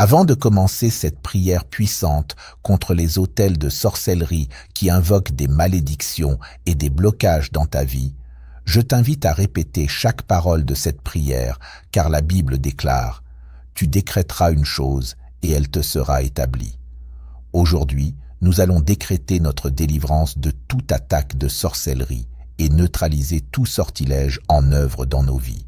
Avant de commencer cette prière puissante contre les autels de sorcellerie qui invoquent des malédictions et des blocages dans ta vie, je t'invite à répéter chaque parole de cette prière, car la Bible déclare « Tu décrèteras une chose et elle te sera établie ». Aujourd'hui, nous allons décréter notre délivrance de toute attaque de sorcellerie et neutraliser tout sortilège en œuvre dans nos vies.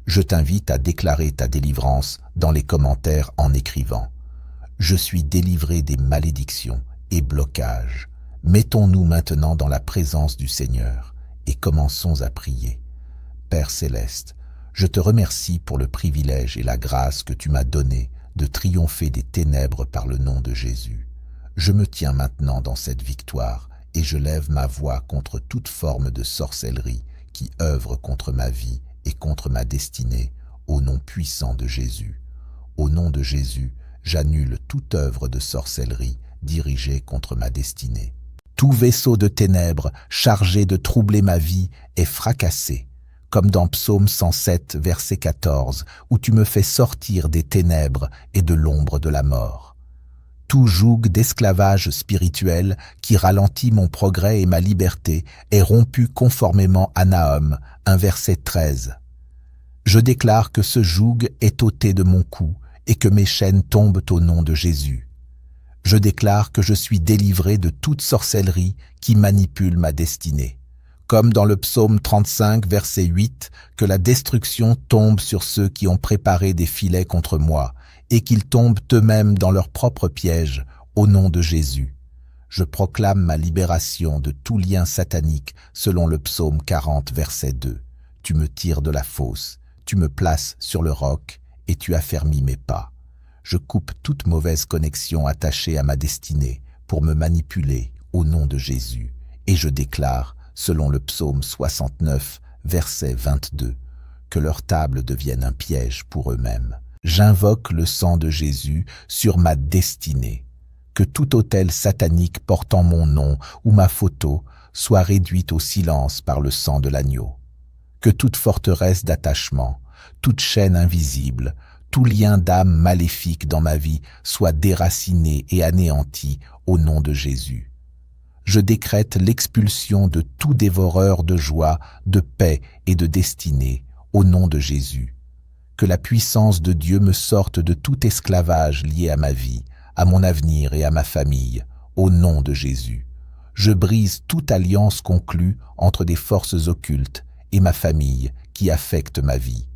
Je t'invite à déclarer ta délivrance dans les commentaires en écrivant « Je suis délivré des malédictions et blocages ». Mettons-nous maintenant dans la présence du Seigneur et commençons à prier. Père Céleste, je te remercie pour le privilège et la grâce que tu m'as donné de triompher des ténèbres par le nom de Jésus. Je me tiens maintenant dans cette victoire et je lève ma voix contre toute forme de sorcellerie qui œuvre contre ma vie et contre ma destinée, au nom puissant de Jésus. Au nom de Jésus, j'annule toute œuvre de sorcellerie dirigée contre ma destinée. Tout vaisseau de ténèbres chargé de troubler ma vie est fracassé, comme dans Psaume 107, verset 14, où tu me fais sortir des ténèbres et de l'ombre de la mort. Tout joug d'esclavage spirituel qui ralentit mon progrès et ma liberté est rompu conformément à Nahum, un verset 13. Je déclare que ce joug est ôté de mon cou et que mes chaînes tombent au nom de Jésus. Je déclare que je suis délivré de toute sorcellerie qui manipule ma destinée. Comme dans le psaume 35, verset 8, que la destruction tombe sur ceux qui ont préparé des filets contre moi, et qu'ils tombent eux-mêmes dans leurs propres pièges, au nom de Jésus. Je proclame ma libération de tout lien satanique selon le psaume 40, verset 2. Tu me tires de la fosse, tu me places sur le roc, et tu affermis mes pas. Je coupe toute mauvaise connexion attachée à ma destinée pour me manipuler au nom de Jésus, et je déclare, selon le psaume 69, verset 22, que leur table devienne un piège pour eux-mêmes. J'invoque le sang de Jésus sur ma destinée. Que tout autel satanique portant mon nom ou ma photo soit réduite au silence par le sang de l'agneau. Que toute forteresse d'attachement, toute chaîne invisible, tout lien d'âme maléfique dans ma vie soit déraciné et anéanti au nom de Jésus. Je décrète l'expulsion de tout dévoreur de joie, de paix et de destinée au nom de Jésus. Que la puissance de Dieu me sorte de tout esclavage lié à ma vie, à mon avenir et à ma famille, au nom de Jésus. Je brise toute alliance conclue entre des forces occultes et ma famille qui affectent ma vie.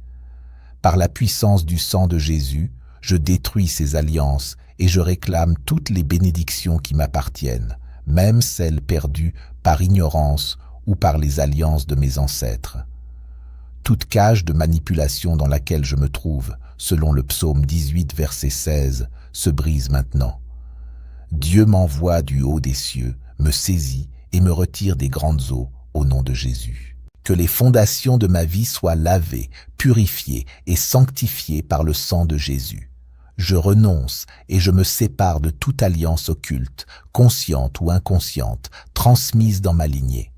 Par la puissance du sang de Jésus, je détruis ces alliances et je réclame toutes les bénédictions qui m'appartiennent, même celles perdues par ignorance ou par les alliances de mes ancêtres. Toute cage de manipulation dans laquelle je me trouve, selon le psaume 18, verset 16, se brise maintenant. Dieu m'envoie du haut des cieux, me saisit et me retire des grandes eaux au nom de Jésus. Que les fondations de ma vie soient lavées, purifiées et sanctifiées par le sang de Jésus. Je renonce et je me sépare de toute alliance occulte, consciente ou inconsciente, transmise dans ma lignée.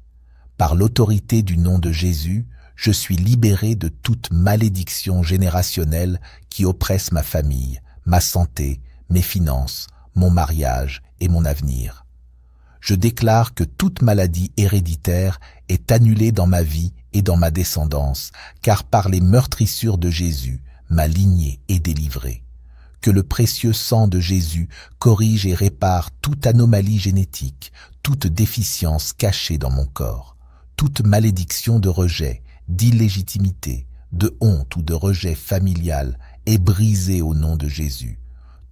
Par l'autorité du nom de Jésus, je suis libéré de toute malédiction générationnelle qui oppresse ma famille, ma santé, mes finances, mon mariage et mon avenir. Je déclare que toute maladie héréditaire est annulée dans ma vie et dans ma descendance, car par les meurtrissures de Jésus, ma lignée est délivrée. Que le précieux sang de Jésus corrige et répare toute anomalie génétique, toute déficience cachée dans mon corps, toute malédiction de rejet, d'illégitimité, de honte ou de rejet familial est brisée au nom de Jésus.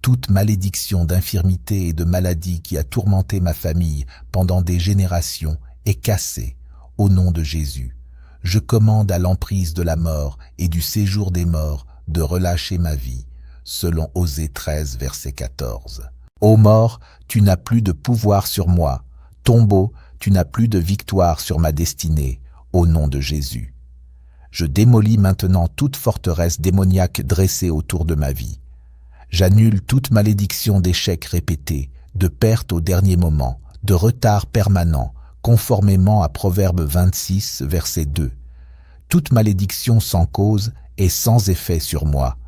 Toute malédiction d'infirmité et de maladie qui a tourmenté ma famille pendant des générations est cassée au nom de Jésus. Je commande à l'emprise de la mort et du séjour des morts de relâcher ma vie, selon Osée 13, verset 14. Ô mort, tu n'as plus de pouvoir sur moi. Tombeau, tu n'as plus de victoire sur ma destinée, au nom de Jésus. Je démolis maintenant toute forteresse démoniaque dressée autour de ma vie. J'annule toute malédiction d'échecs répétés, de perte au dernier moment, de retard permanent, conformément à Proverbe 26, verset 2. Toute malédiction sans cause et sans effet sur moi.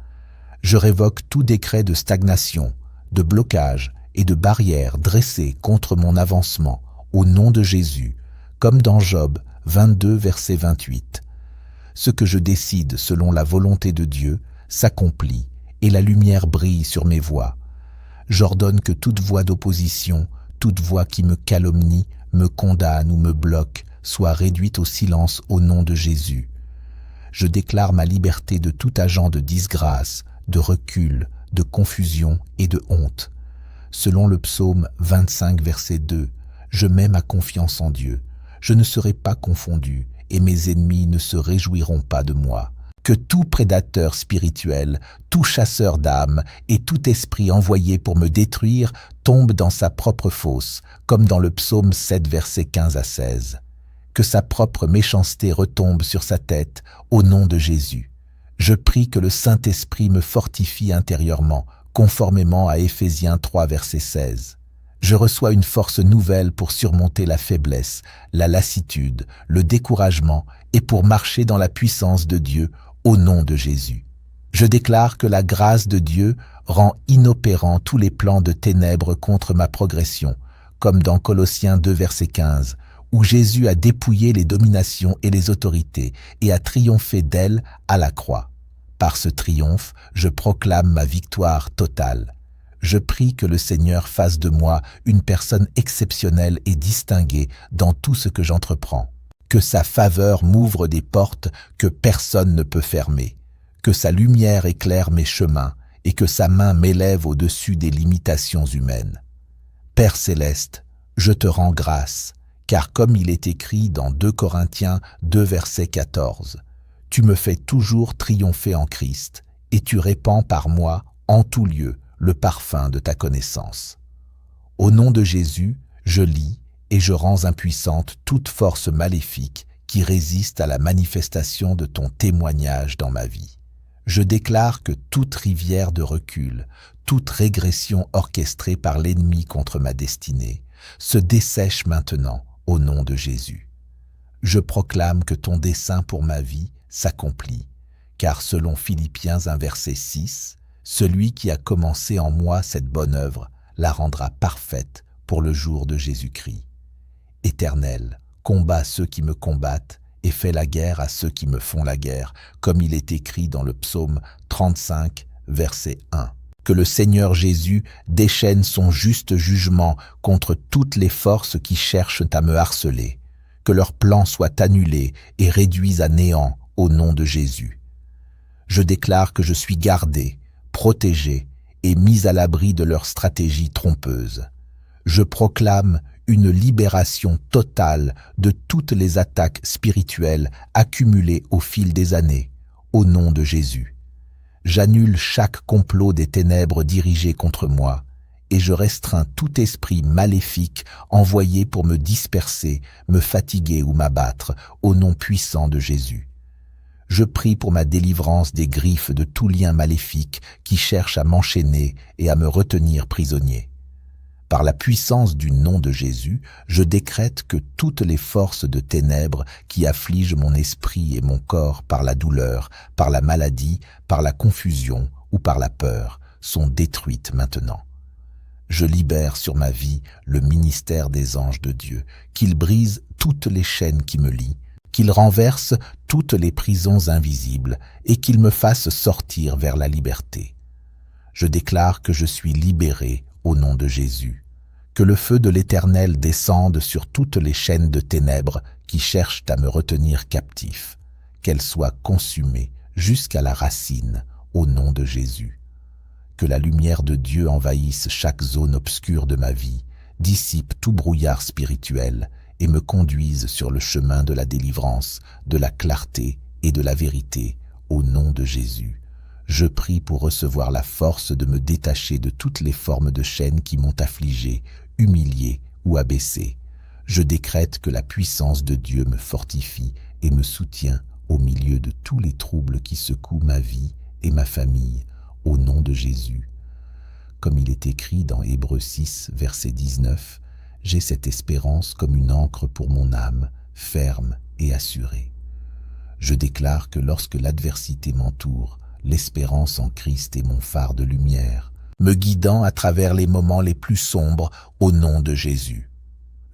Je révoque tout décret de stagnation, de blocage et de barrière dressé contre mon avancement au nom de Jésus, comme dans Job 22, verset 28. Ce que je décide selon la volonté de Dieu s'accomplit et la lumière brille sur mes voies. J'ordonne que toute voix d'opposition, toute voix qui me calomnie, me condamne ou me bloque, soit réduite au silence au nom de Jésus. Je déclare ma liberté de tout agent de disgrâce, de recul, de confusion et de honte. Selon le psaume 25, verset 2, je mets ma confiance en Dieu. Je ne serai pas confondu et mes ennemis ne se réjouiront pas de moi. Que tout prédateur spirituel, tout chasseur d'âmes et tout esprit envoyé pour me détruire tombe dans sa propre fosse, comme dans le psaume 7, versets 15 à 16. Que sa propre méchanceté retombe sur sa tête, au nom de Jésus. Je prie que le Saint-Esprit me fortifie intérieurement, conformément à Éphésiens 3, verset 16. Je reçois une force nouvelle pour surmonter la faiblesse, la lassitude, le découragement et pour marcher dans la puissance de Dieu, au nom de Jésus. Je déclare que la grâce de Dieu rend inopérants tous les plans de ténèbres contre ma progression, comme dans Colossiens 2, verset 15, où Jésus a dépouillé les dominations et les autorités et a triomphé d'elles à la croix. Par ce triomphe, je proclame ma victoire totale. Je prie que le Seigneur fasse de moi une personne exceptionnelle et distinguée dans tout ce que j'entreprends. Que sa faveur m'ouvre des portes que personne ne peut fermer. Que sa lumière éclaire mes chemins et que sa main m'élève au-dessus des limitations humaines. Père céleste, je te rends grâce, car comme il est écrit dans 2 Corinthiens 2, verset 14, « Tu me fais toujours triompher en Christ, et tu répands par moi, en tout lieu, le parfum de ta connaissance. » Au nom de Jésus, je lis et je rends impuissante toute force maléfique qui résiste à la manifestation de ton témoignage dans ma vie. Je déclare que toute rivière de recul, toute régression orchestrée par l'ennemi contre ma destinée, se dessèche maintenant au nom de Jésus. Je proclame que ton dessein pour ma vie s'accomplit, car selon Philippiens 1, verset 6, celui qui a commencé en moi cette bonne œuvre la rendra parfaite pour le jour de Jésus-Christ. Éternel, combat ceux qui me combattent et fais la guerre à ceux qui me font la guerre, comme il est écrit dans le psaume 35, verset 1. Que le Seigneur Jésus déchaîne son juste jugement contre toutes les forces qui cherchent à me harceler. Que leurs plans soient annulés et réduits à néant au nom de Jésus. Je déclare que je suis gardé, protégé et mis à l'abri de leurs stratégies trompeuses. Je proclame une libération totale de toutes les attaques spirituelles accumulées au fil des années, au nom de Jésus. J'annule chaque complot des ténèbres dirigé contre moi, et je restreins tout esprit maléfique envoyé pour me disperser, me fatiguer ou m'abattre, au nom puissant de Jésus. Je prie pour ma délivrance des griffes de tout lien maléfique qui cherche à m'enchaîner et à me retenir prisonnier. Par la puissance du nom de Jésus, je décrète que toutes les forces de ténèbres qui affligent mon esprit et mon corps par la douleur, par la maladie, par la confusion ou par la peur sont détruites maintenant. Je libère sur ma vie le ministère des anges de Dieu, qu'ils brisent toutes les chaînes qui me lient, qu'ils renversent toutes les prisons invisibles et qu'ils me fassent sortir vers la liberté. Je déclare que je suis libéré au nom de Jésus. Que le feu de l'Éternel descende sur toutes les chaînes de ténèbres qui cherchent à me retenir captif, qu'elles soient consumées jusqu'à la racine au nom de Jésus. Que la lumière de Dieu envahisse chaque zone obscure de ma vie, dissipe tout brouillard spirituel et me conduise sur le chemin de la délivrance, de la clarté et de la vérité au nom de Jésus. Je prie pour recevoir la force de me détacher de toutes les formes de chaînes qui m'ont affligé, humilié ou abaissé. Je décrète que la puissance de Dieu me fortifie et me soutient au milieu de tous les troubles qui secouent ma vie et ma famille, au nom de Jésus. Comme il est écrit dans Hébreux 6, verset 19, « J'ai cette espérance comme une ancre pour mon âme, ferme et assurée. » Je déclare que lorsque l'adversité m'entoure, l'espérance en Christ est mon phare de lumière, me guidant à travers les moments les plus sombres au nom de Jésus.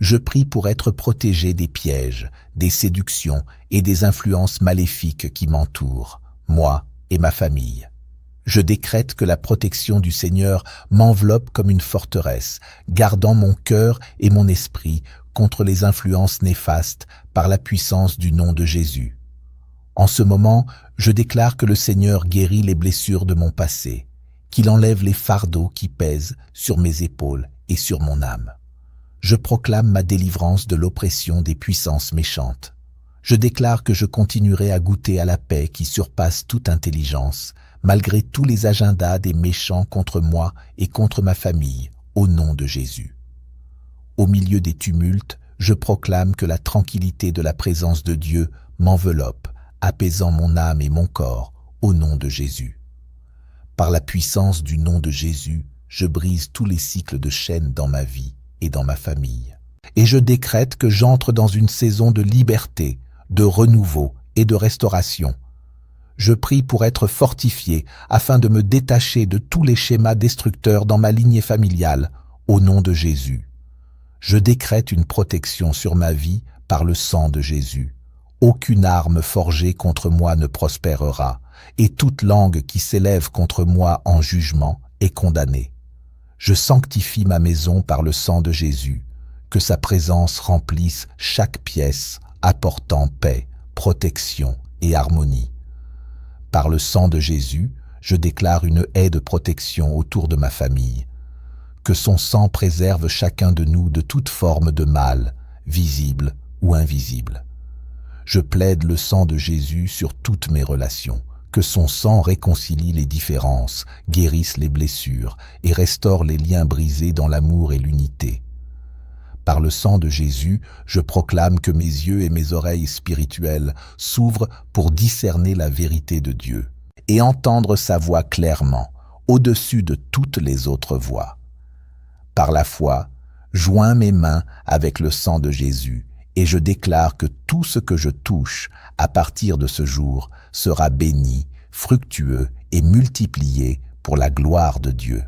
Je prie pour être protégé des pièges, des séductions et des influences maléfiques qui m'entourent, moi et ma famille. Je décrète que la protection du Seigneur m'enveloppe comme une forteresse, gardant mon cœur et mon esprit contre les influences néfastes par la puissance du nom de Jésus. En ce moment, je déclare que le Seigneur guérit les blessures de mon passé, qu'il enlève les fardeaux qui pèsent sur mes épaules et sur mon âme. Je proclame ma délivrance de l'oppression des puissances méchantes. Je déclare que je continuerai à goûter à la paix qui surpasse toute intelligence, malgré tous les agendas des méchants contre moi et contre ma famille, au nom de Jésus. Au milieu des tumultes, je proclame que la tranquillité de la présence de Dieu m'enveloppe, apaisant mon âme et mon corps, au nom de Jésus. Par la puissance du nom de Jésus, je brise tous les cycles de chaînes dans ma vie et dans ma famille. Et je décrète que j'entre dans une saison de liberté, de renouveau et de restauration. Je prie pour être fortifié afin de me détacher de tous les schémas destructeurs dans ma lignée familiale, au nom de Jésus. Je décrète une protection sur ma vie par le sang de Jésus. Aucune arme forgée contre moi ne prospérera, et toute langue qui s'élève contre moi en jugement est condamnée. Je sanctifie ma maison par le sang de Jésus, que sa présence remplisse chaque pièce, apportant paix, protection et harmonie. Par le sang de Jésus, je déclare une haie de protection autour de ma famille. Que son sang préserve chacun de nous de toute forme de mal, visible ou invisible. Je plaide le sang de Jésus sur toutes mes relations. Que son sang réconcilie les différences, guérisse les blessures et restaure les liens brisés dans l'amour et l'unité. Par le sang de Jésus, je proclame que mes yeux et mes oreilles spirituelles s'ouvrent pour discerner la vérité de Dieu et entendre sa voix clairement, au-dessus de toutes les autres voix. Par la foi, joins mes mains avec le sang de Jésus et je déclare que tout ce que je touche à partir de ce jour sera béni, fructueux et multiplié pour la gloire de Dieu.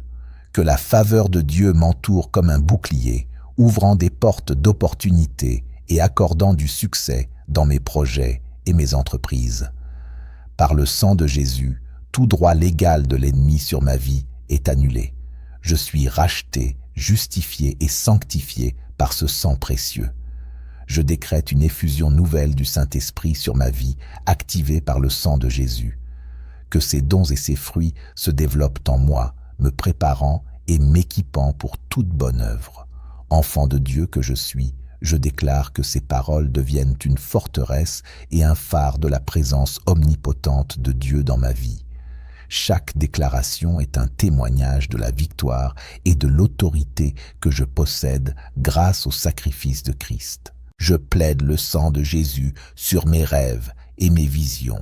Que la faveur de Dieu m'entoure comme un bouclier, ouvrant des portes d'opportunités et accordant du succès dans mes projets et mes entreprises. Par le sang de Jésus, tout droit légal de l'ennemi sur ma vie est annulé. Je suis racheté, justifié et sanctifié par ce sang précieux. Je décrète une effusion nouvelle du Saint-Esprit sur ma vie, activée par le sang de Jésus. Que ses dons et ses fruits se développent en moi, me préparant et m'équipant pour toute bonne œuvre. Enfant de Dieu que je suis, je déclare que ces paroles deviennent une forteresse et un phare de la présence omnipotente de Dieu dans ma vie. Chaque déclaration est un témoignage de la victoire et de l'autorité que je possède grâce au sacrifice de Christ. Je plaide le sang de Jésus sur mes rêves et mes visions.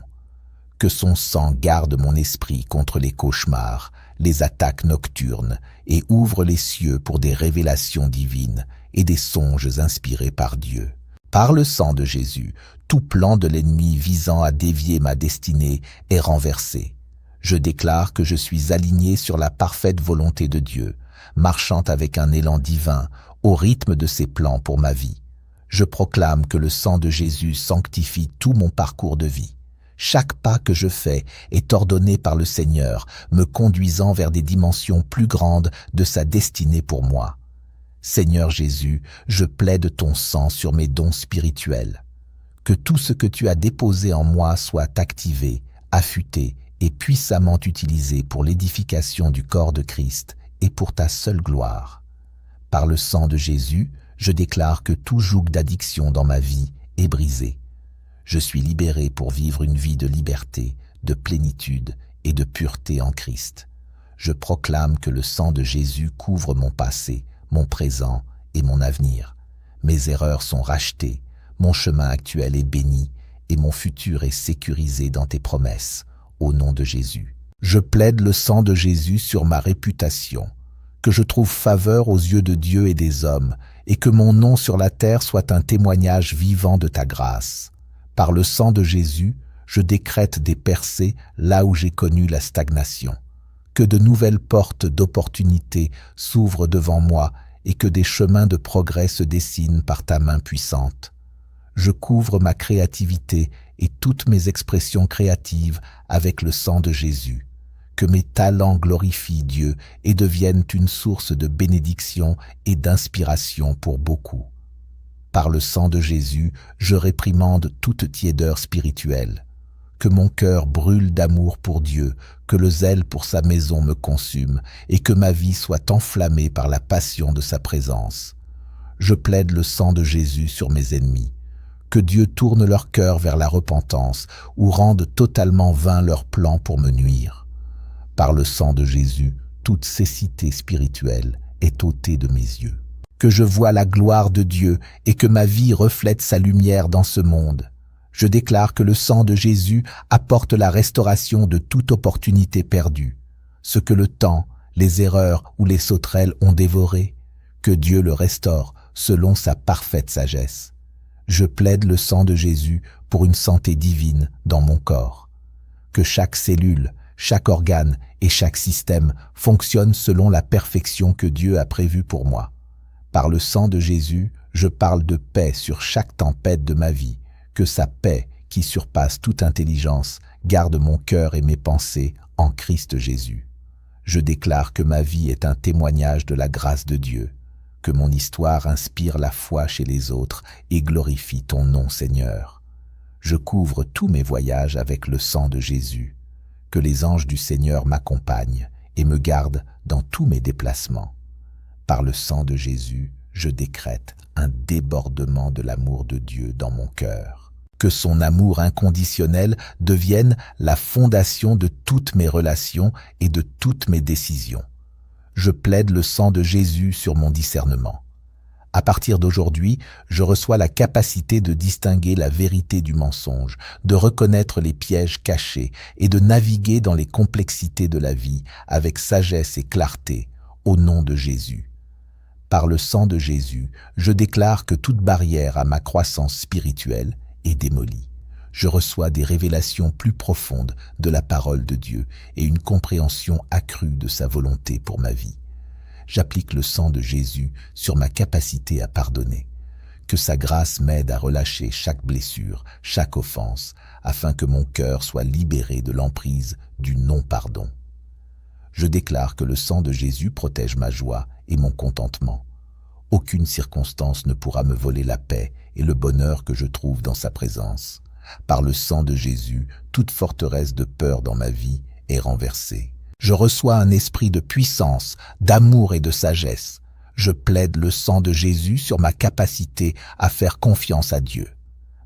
Que son sang garde mon esprit contre les cauchemars, les attaques nocturnes et ouvre les cieux pour des révélations divines et des songes inspirés par Dieu. Par le sang de Jésus, tout plan de l'ennemi visant à dévier ma destinée est renversé. Je déclare que je suis aligné sur la parfaite volonté de Dieu, marchant avec un élan divin au rythme de ses plans pour ma vie. Je proclame que le sang de Jésus sanctifie tout mon parcours de vie. Chaque pas que je fais est ordonné par le Seigneur, me conduisant vers des dimensions plus grandes de sa destinée pour moi. Seigneur Jésus, je plaide ton sang sur mes dons spirituels. Que tout ce que tu as déposé en moi soit activé, affûté et puissamment utilisé pour l'édification du corps de Christ et pour ta seule gloire. Par le sang de Jésus, je déclare que tout joug d'addiction dans ma vie est brisé. Je suis libéré pour vivre une vie de liberté, de plénitude et de pureté en Christ. Je proclame que le sang de Jésus couvre mon passé, mon présent et mon avenir. Mes erreurs sont rachetées, mon chemin actuel est béni et mon futur est sécurisé dans tes promesses, au nom de Jésus. Je plaide le sang de Jésus sur ma réputation, que je trouve faveur aux yeux de Dieu et des hommes, et que mon nom sur la terre soit un témoignage vivant de ta grâce. Par le sang de Jésus, Je décrète des percées là où j'ai connu la stagnation. Que de nouvelles portes d'opportunités s'ouvrent devant moi et que des chemins de progrès se dessinent par ta main puissante. Je couvre ma créativité et toutes mes expressions créatives avec le sang de Jésus. Que mes talents glorifient Dieu et deviennent une source de bénédiction et d'inspiration pour beaucoup. Par le sang de Jésus, je réprimande toute tiédeur spirituelle. Que mon cœur brûle d'amour pour Dieu, que le zèle pour sa maison me consume, et que ma vie soit enflammée par la passion de sa présence. Je plaide le sang de Jésus sur mes ennemis. Que Dieu tourne leur cœur vers la repentance, ou rende totalement vain leurs plans pour me nuire. Par le sang de Jésus, toute cécité spirituelle est ôtée de mes yeux. Que je voie la gloire de Dieu et que ma vie reflète sa lumière dans ce monde. Je déclare que le sang de Jésus apporte la restauration de toute opportunité perdue. Ce que le temps, les erreurs ou les sauterelles ont dévoré, que Dieu le restaure selon sa parfaite sagesse. Je plaide le sang de Jésus pour une santé divine dans mon corps. Que chaque cellule, chaque organe et chaque système fonctionnent selon la perfection que Dieu a prévue pour moi. Par le sang de Jésus, je parle de paix sur chaque tempête de ma vie, que sa paix, qui surpasse toute intelligence, garde mon cœur et mes pensées en Christ Jésus. Je déclare que ma vie est un témoignage de la grâce de Dieu, que mon histoire inspire la foi chez les autres et glorifie ton nom, Seigneur. Je couvre tous mes voyages avec le sang de Jésus, que les anges du Seigneur m'accompagnent et me gardent dans tous mes déplacements. Par le sang de Jésus, je décrète un débordement de l'amour de Dieu dans mon cœur. Que son amour inconditionnel devienne la fondation de toutes mes relations et de toutes mes décisions. Je plaide le sang de Jésus sur mon discernement. À partir d'aujourd'hui, je reçois la capacité de distinguer la vérité du mensonge, de reconnaître les pièges cachés et de naviguer dans les complexités de la vie avec sagesse et clarté, au nom de Jésus. Par le sang de Jésus, je déclare que toute barrière à ma croissance spirituelle est démolie. Je reçois des révélations plus profondes de la parole de Dieu et une compréhension accrue de sa volonté pour ma vie. J'applique le sang de Jésus sur ma capacité à pardonner. Que sa grâce m'aide à relâcher chaque blessure, chaque offense, afin que mon cœur soit libéré de l'emprise du non-pardon. Je déclare que le sang de Jésus protège ma joie et mon contentement. Aucune circonstance ne pourra me voler la paix et le bonheur que je trouve dans sa présence. Par le sang de Jésus, toute forteresse de peur dans ma vie est renversée. Je reçois un esprit de puissance, d'amour et de sagesse. Je plaide le sang de Jésus sur ma capacité à faire confiance à Dieu.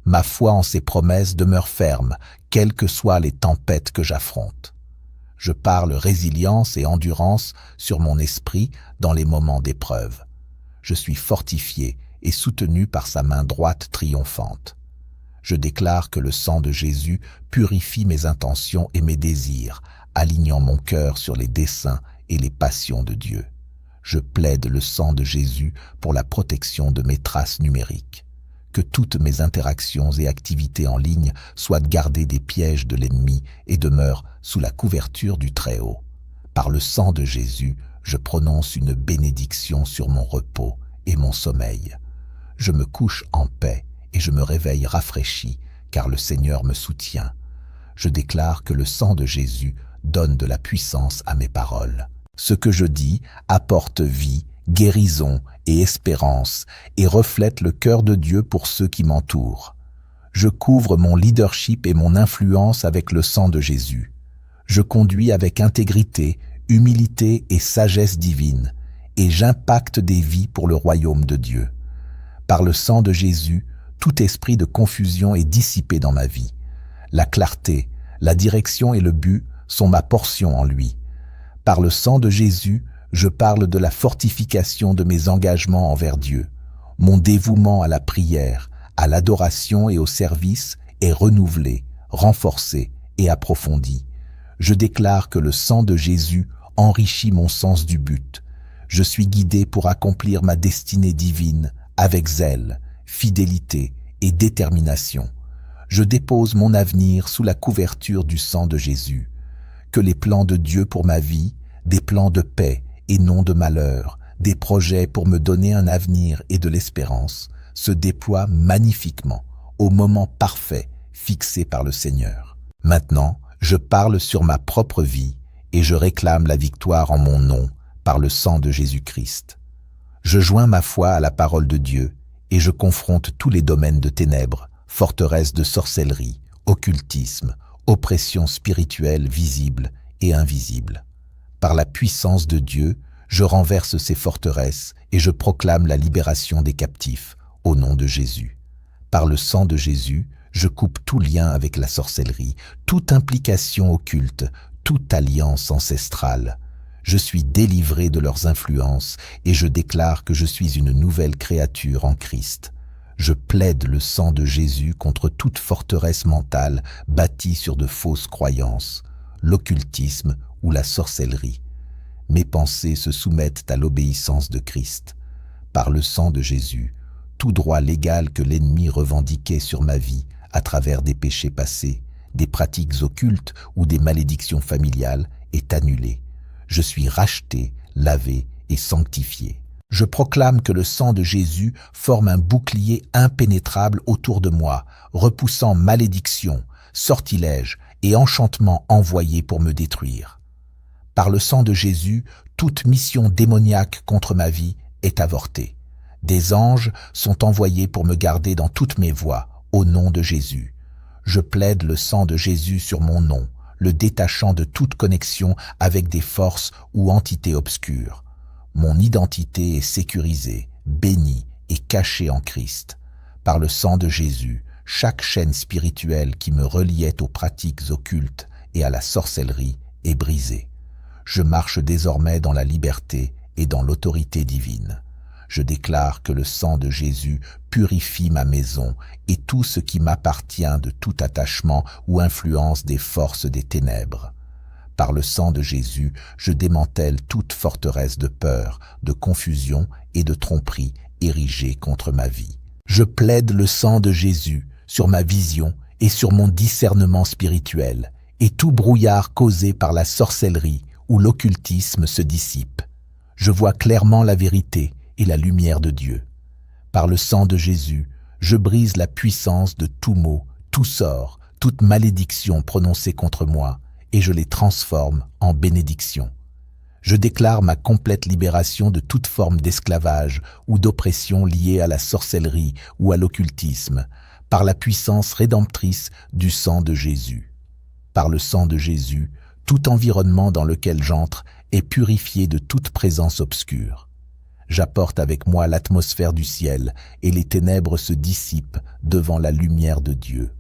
Ma foi en ses promesses demeure ferme, quelles que soient les tempêtes que j'affronte. Je parle résilience et endurance sur mon esprit dans les moments d'épreuve. Je suis fortifié et soutenu par sa main droite triomphante. Je déclare que le sang de Jésus purifie mes intentions et mes désirs, alignant mon cœur sur les desseins et les passions de Dieu. Je plaide le sang de Jésus pour la protection de mes traces numériques. Que toutes mes interactions et activités en ligne soient gardées des pièges de l'ennemi et demeurent sous la couverture du Très-Haut. Par le sang de Jésus, je prononce une bénédiction sur mon repos et mon sommeil. Je me couche en paix et je me réveille rafraîchi, car le Seigneur me soutient. Je déclare que le sang de Jésus donne de la puissance à mes paroles. Ce que je dis apporte vie, guérison et espérance et reflète le cœur de Dieu pour ceux qui m'entourent. Je couvre mon leadership et mon influence avec le sang de Jésus. Je conduis avec intégrité, humilité et sagesse divine, et j'impacte des vies pour le royaume de Dieu. Par le sang de Jésus, tout esprit de confusion est dissipé dans ma vie. La clarté, la direction et le but sont ma portion en lui. Par le sang de Jésus, je parle de la fortification de mes engagements envers Dieu. Mon dévouement à la prière, à l'adoration et au service est renouvelé, renforcé et approfondi. Je déclare que le sang de Jésus enrichit mon sens du but. Je suis guidé pour accomplir ma destinée divine avec zèle, fidélité et détermination. Je dépose mon avenir sous la couverture du sang de Jésus. Que les plans de Dieu pour ma vie, des plans de paix et non de malheur, des projets pour me donner un avenir et de l'espérance, se déploient magnifiquement, au moment parfait fixé par le Seigneur. Maintenant, je parle sur ma propre vie et je réclame la victoire en mon nom par le sang de Jésus-Christ. Je joins ma foi à la parole de Dieu et je confronte tous les domaines de ténèbres, forteresses de sorcellerie, occultisme, oppression spirituelle visible et invisible. Par la puissance de Dieu, je renverse ces forteresses et je proclame la libération des captifs au nom de Jésus. Par le sang de Jésus, je coupe tout lien avec la sorcellerie, toute implication occulte, toute alliance ancestrale. Je suis délivré de leurs influences et je déclare que je suis une nouvelle créature en Christ. Je plaide le sang de Jésus contre toute forteresse mentale bâtie sur de fausses croyances, l'occultisme ou la sorcellerie. Mes pensées se soumettent à l'obéissance de Christ. Par le sang de Jésus, tout droit légal que l'ennemi revendiquait sur ma vie à travers des péchés passés, des pratiques occultes ou des malédictions familiales est annulé. Je suis racheté, lavé et sanctifié. Je proclame que le sang de Jésus forme un bouclier impénétrable autour de moi, repoussant malédiction, sortilèges et enchantements envoyés pour me détruire. Par le sang de Jésus, toute mission démoniaque contre ma vie est avortée. Des anges sont envoyés pour me garder dans toutes mes voies, au nom de Jésus. Je plaide le sang de Jésus sur mon nom, le détachant de toute connexion avec des forces ou entités obscures. Mon identité est sécurisée, bénie et cachée en Christ. Par le sang de Jésus, chaque chaîne spirituelle qui me reliait aux pratiques occultes et à la sorcellerie est brisée. Je marche désormais dans la liberté et dans l'autorité divine. Je déclare que le sang de Jésus purifie ma maison et tout ce qui m'appartient de tout attachement ou influence des forces des ténèbres. Par le sang de Jésus, je démantèle toute forteresse de peur, de confusion et de tromperie érigée contre ma vie. Je plaide le sang de Jésus sur ma vision et sur mon discernement spirituel, et tout brouillard causé par la sorcellerie ou l'occultisme se dissipe. Je vois clairement la vérité et la lumière de Dieu. Par le sang de Jésus, je brise la puissance de tout mot, tout sort, toute malédiction prononcée contre moi, et je les transforme en bénédiction. Je déclare ma complète libération de toute forme d'esclavage ou d'oppression liée à la sorcellerie ou à l'occultisme, par la puissance rédemptrice du sang de Jésus. Par le sang de Jésus, tout environnement dans lequel j'entre est purifié de toute présence obscure. J'apporte avec moi l'atmosphère du ciel et les ténèbres se dissipent devant la lumière de Dieu.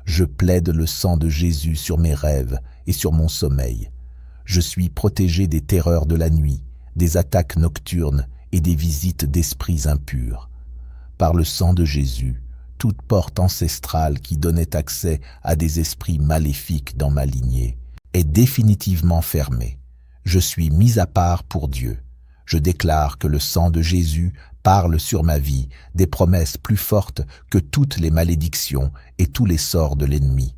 Je plaide le sang de Jésus sur mes rêves et sur mon sommeil. Je suis protégé des terreurs de la nuit, des attaques nocturnes et des visites d'esprits impurs. Par le sang de Jésus, toute porte ancestrale qui donnait accès à des esprits maléfiques dans ma lignée est définitivement fermée. Je suis mis à part pour Dieu. Je déclare que le sang de Jésus parle sur ma vie des promesses plus fortes que toutes les malédictions et tous les sorts de l'ennemi.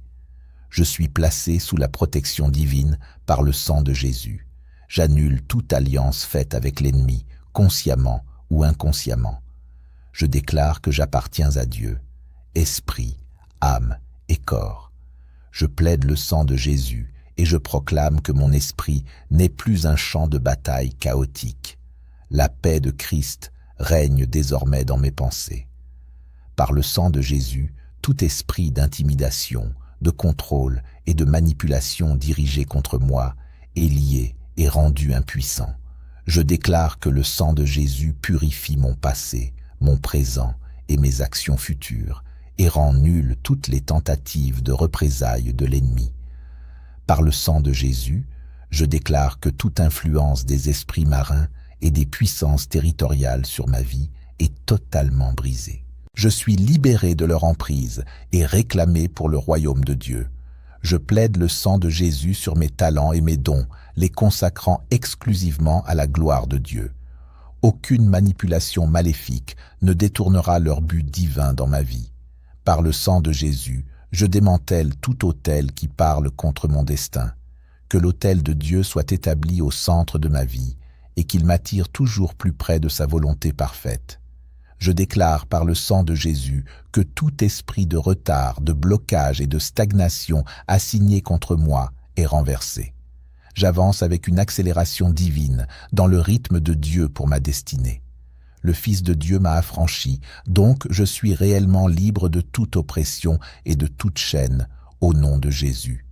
Je suis placé sous la protection divine par le sang de Jésus. J'annule toute alliance faite avec l'ennemi, consciemment ou inconsciemment. Je déclare que j'appartiens à Dieu, esprit, âme et corps. Je plaide le sang de Jésus et je proclame que mon esprit n'est plus un champ de bataille chaotique. La paix de Christ règne désormais dans mes pensées. Par le sang de Jésus, tout esprit d'intimidation, de contrôle et de manipulation dirigé contre moi est lié et rendu impuissant. Je déclare que le sang de Jésus purifie mon passé, mon présent et mes actions futures et rend nulles toutes les tentatives de représailles de l'ennemi. Par le sang de Jésus, je déclare que toute influence des esprits marins et des puissances territoriales sur ma vie est totalement brisée. Je suis libéré de leur emprise et réclamé pour le royaume de Dieu. Je plaide le sang de Jésus sur mes talents et mes dons, les consacrant exclusivement à la gloire de Dieu. Aucune manipulation maléfique ne détournera leur but divin dans ma vie. Par le sang de Jésus, Je démantèle tout autel qui parle contre mon destin. Que l'autel de Dieu soit établi au centre de ma vie et qu'il m'attire toujours plus près de sa volonté parfaite. Je déclare par le sang de Jésus que tout esprit de retard, de blocage et de stagnation assigné contre moi est renversé. J'avance avec une accélération divine dans le rythme de Dieu pour ma destinée. Le Fils de Dieu m'a affranchi, donc je suis réellement libre de toute oppression et de toute chaîne, au nom de Jésus.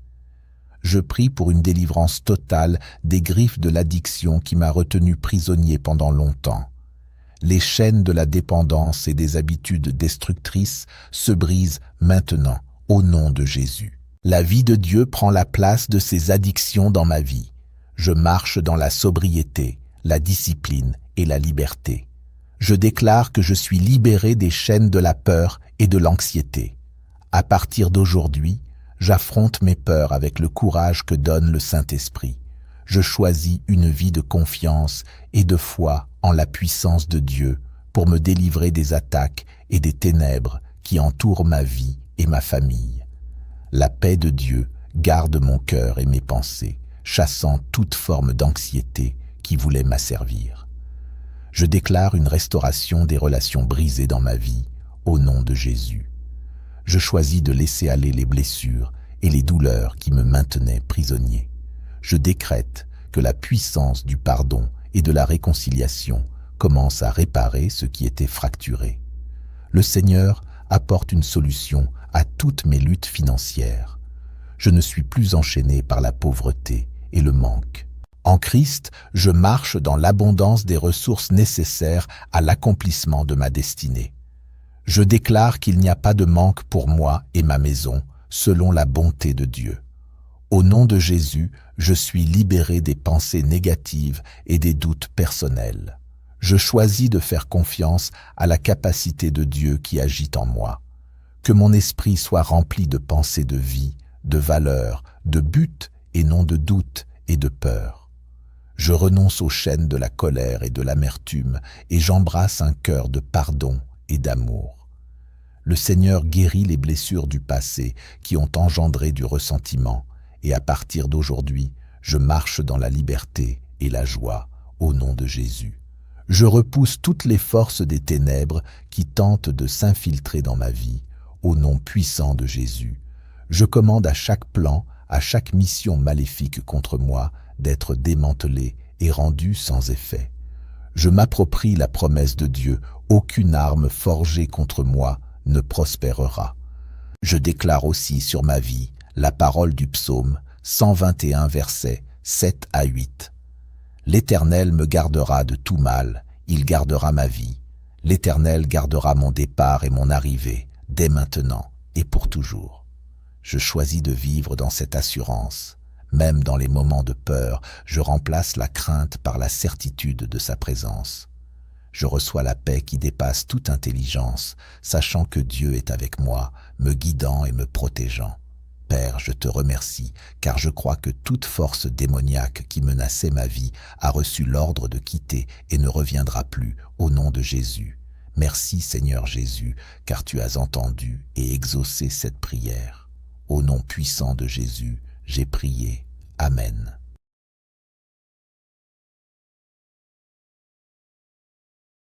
Je prie pour une délivrance totale des griffes de l'addiction qui m'a retenu prisonnier pendant longtemps. Les chaînes de la dépendance et des habitudes destructrices se brisent maintenant, au nom de Jésus. La vie de Dieu prend la place de ces addictions dans ma vie. Je marche dans la sobriété, la discipline et la liberté. Je déclare que je suis libéré des chaînes de la peur et de l'anxiété. À partir d'aujourd'hui, j'affronte mes peurs avec le courage que donne le Saint-Esprit. Je choisis une vie de confiance et de foi en la puissance de Dieu pour me délivrer des attaques et des ténèbres qui entourent ma vie et ma famille. La paix de Dieu garde mon cœur et mes pensées, chassant toute forme d'anxiété qui voulait m'asservir. Je déclare une restauration des relations brisées dans ma vie, au nom de Jésus. Je choisis de laisser aller les blessures et les douleurs qui me maintenaient prisonnier. Je décrète que la puissance du pardon et de la réconciliation commence à réparer ce qui était fracturé. Le Seigneur apporte une solution à toutes mes luttes financières. Je ne suis plus enchaîné par la pauvreté et le manque. En Christ, je marche dans l'abondance des ressources nécessaires à l'accomplissement de ma destinée. Je déclare qu'il n'y a pas de manque pour moi et ma maison, selon la bonté de Dieu. Au nom de Jésus, je suis libéré des pensées négatives et des doutes personnels. Je choisis de faire confiance à la capacité de Dieu qui agit en moi. Que mon esprit soit rempli de pensées de vie, de valeurs, de buts et non de doutes et de peur. Je renonce aux chaînes de la colère et de l'amertume et j'embrasse un cœur de pardon et d'amour. Le Seigneur guérit les blessures du passé qui ont engendré du ressentiment et à partir d'aujourd'hui, je marche dans la liberté et la joie au nom de Jésus. Je repousse toutes les forces des ténèbres qui tentent de s'infiltrer dans ma vie au nom puissant de Jésus. Je commande à chaque plan, à chaque mission maléfique contre moi d'être démantelée et rendue sans effet. Je m'approprie la promesse de Dieu, aucune arme forgée contre moi ne prospérera. Je déclare aussi sur ma vie la parole du psaume 121 versets 7 à 8. L'Éternel me gardera de tout mal, il gardera ma vie. L'Éternel gardera mon départ et mon arrivée, dès maintenant et pour toujours. Je choisis de vivre dans cette assurance. Même dans les moments de peur, je remplace la crainte par la certitude de sa présence. Je reçois la paix qui dépasse toute intelligence, sachant que Dieu est avec moi, me guidant et me protégeant. Père, je te remercie, car je crois que toute force démoniaque qui menaçait ma vie a reçu l'ordre de quitter et ne reviendra plus, au nom de Jésus. Merci Seigneur Jésus, car tu as entendu et exaucé cette prière. Au nom puissant de Jésus, j'ai prié. Amen.